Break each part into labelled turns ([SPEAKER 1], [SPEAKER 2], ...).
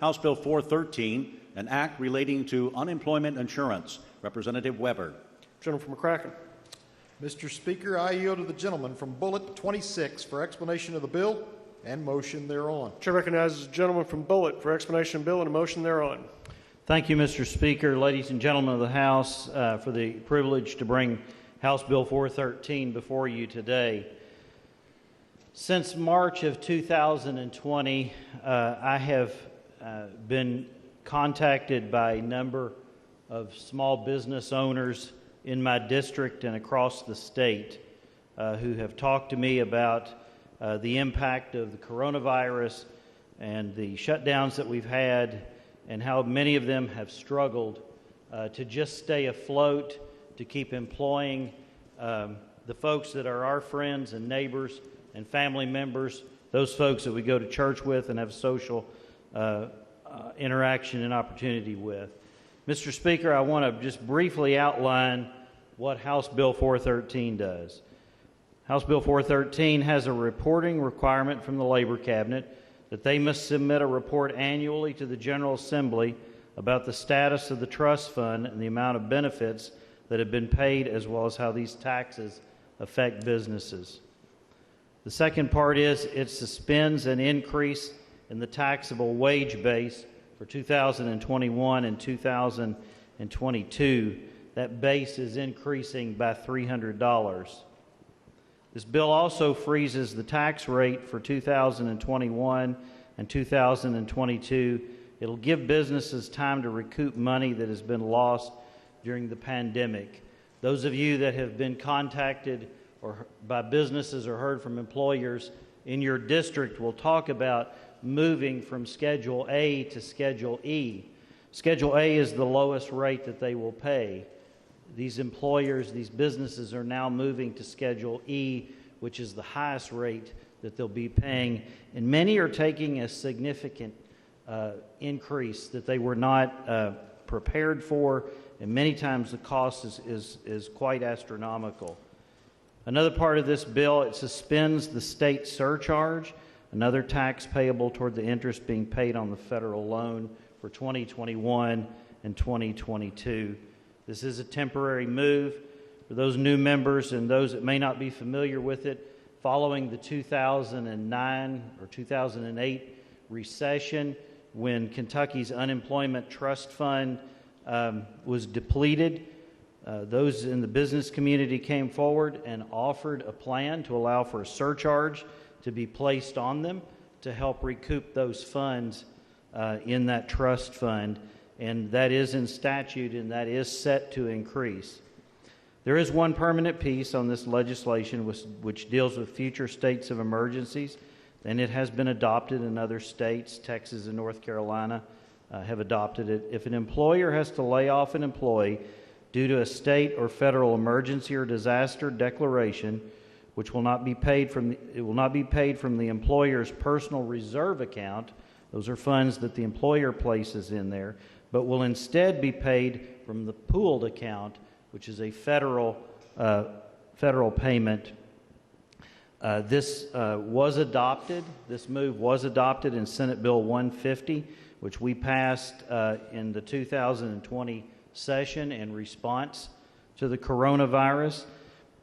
[SPEAKER 1] House Bill 413, an act relating to unemployment insurance. Representative Weber.
[SPEAKER 2] Gentleman from McCracken.
[SPEAKER 3] Mr. Speaker, I yield to the gentleman from Bullitt 26 for explanation of the bill and motion thereon.
[SPEAKER 2] Chair recognizes the gentleman from Bullitt for explanation of the bill and a motion thereon.
[SPEAKER 4] Thank you, Mr. Speaker. Ladies and gentlemen of the House, for the privilege to bring House Bill 413 before you today. Since March of 2020, I have been contacted by a number of small business owners in my district and across the state who have talked to me about the impact of the coronavirus and the shutdowns that we've had, and how many of them have struggled to just stay afloat, to keep employing the folks that are our friends and neighbors and family members, those folks that we go to church with and have social interaction and opportunity with. Mr. Speaker, I want to just briefly outline what House Bill 413 does. House Bill 413 has a reporting requirement from the Labor Cabinet that they must submit a report annually to the General Assembly about the status of the trust fund and the amount of benefits that have been paid, as well as how these taxes affect businesses. The second part is it suspends an increase in the taxable wage base for 2021 and 2022. That base is increasing by $300. This bill also freezes the tax rate for 2021 and 2022. It'll give businesses time to recoup money that has been lost during the pandemic. Those of you that have been contacted or by businesses or heard from employers in your district will talk about moving from Schedule A to Schedule E. Schedule A is the lowest rate that they will pay. These employers, these businesses are now moving to Schedule E, which is the highest rate that they'll be paying. And many are taking a significant increase that they were not prepared for, and many times the cost is quite astronomical. Another part of this bill, it suspends the state surcharge, another tax payable toward the interest being paid on the federal loan for 2021 and 2022. This is a temporary move. For those new members and those that may not be familiar with it, following the 2009 or 2008 recession, when Kentucky's unemployment trust fund was depleted, those in the business community came forward and offered a plan to allow for a surcharge to be placed on them to help recoup those funds in that trust fund. And that is in statute, and that is set to increase. There is one permanent piece on this legislation which deals with future states of emergencies, and it has been adopted in other states. Texas and North Carolina have adopted it. If an employer has to lay off an employee due to a state or federal emergency or disaster declaration, which will not be paid from the employer's personal reserve account, those are funds that the employer places in there, but will instead be paid from the pooled account, which is a federal payment. This move was adopted in Senate Bill 150, which we passed in the 2020 session in response to the coronavirus.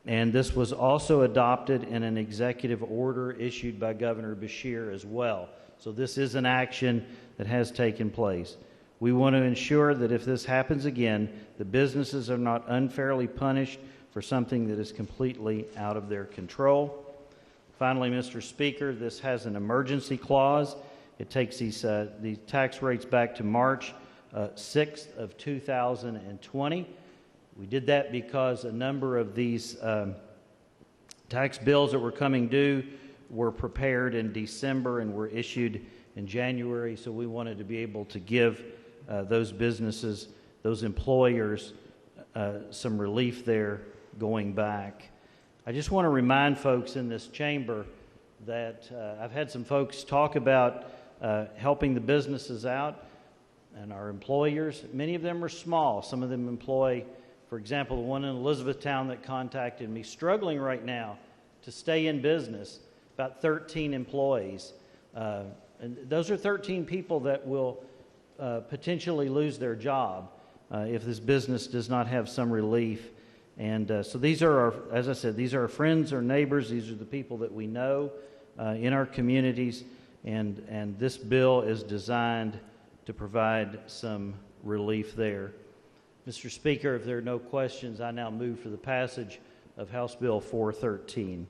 [SPEAKER 4] And this was also adopted in an executive order issued by Governor Beshear as well. So this is an action that has taken place. We want to ensure that if this happens again, the businesses are not unfairly punished for something that is completely out of their control. Finally, Mr. Speaker, this has an emergency clause. It takes these tax rates back to March 6th of 2020. We did that because a number of these tax bills that were coming due were prepared in December and were issued in January, so we wanted to be able to give those businesses, those employers, some relief there going back. I just want to remind folks in this chamber that I've had some folks talk about helping the businesses out and our employers. Many of them are small. Some of them employ, for example, the one in Elizabethtown that contacted me, struggling right now to stay in business, about 13 employees. And those are 13 people that will potentially lose their job if this business does not have some relief. And so these are our, as I said, these are our friends or neighbors. These are the people that we know in our communities. And this bill is designed to provide some relief there. Mr. Speaker, if there are no questions, I now move for the passage of House Bill 413.